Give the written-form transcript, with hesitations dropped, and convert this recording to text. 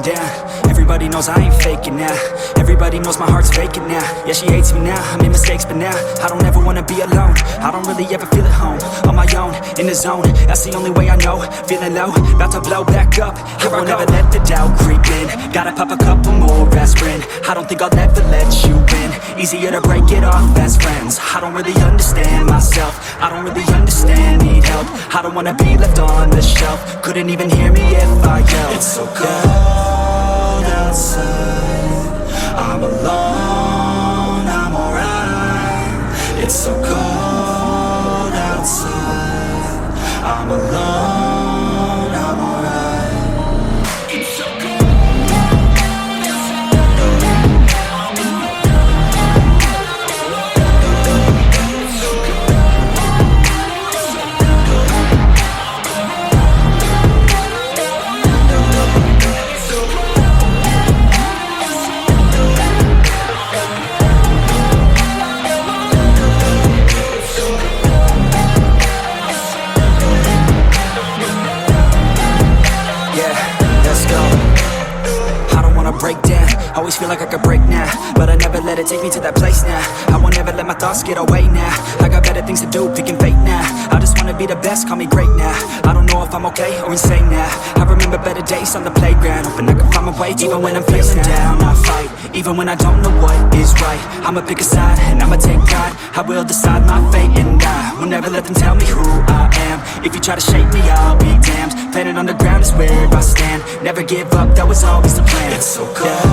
down. Everybody knows I ain't faking now. Everybody knows my heart's vacant now. Yeah, she hates me now, I made mistakes but now I don't ever wanna be alone. I don't really ever feel at home. On my own, in the zone, that's the only way I know. Feeling low, about to blow back up. I won't ever let the doubt creep in. Gotta pop a couple more aspirin. I don't think I'll ever let you in. Easier to break it off best friends. I don't really understand myself. I don't really understand, need help. I don't wanna be left on the shelf. Couldn't even hear me if I yelled. It's so cold outside, I'm alone, I'm alright. It's so cold outside, I'm alone, I'm alright. It's so cold. Always feel like I could break now, but I never let it take me to that place now. I won't ever let my thoughts get away now. I got better things to do, picking fate now. I just wanna be the best, call me great now. I don't know if I'm okay or insane now. I remember better days on the playground, hoping I can find my way even when I'm feeling down. I fight, even when I don't know what is right. I'ma pick a side, and I'ma take pride. I will decide my fate, and I will never let them tell me who I am. If you try to shake me, I'll be damned. Planet on the ground is where I stand. Never give up, that was always the plan. It's so cold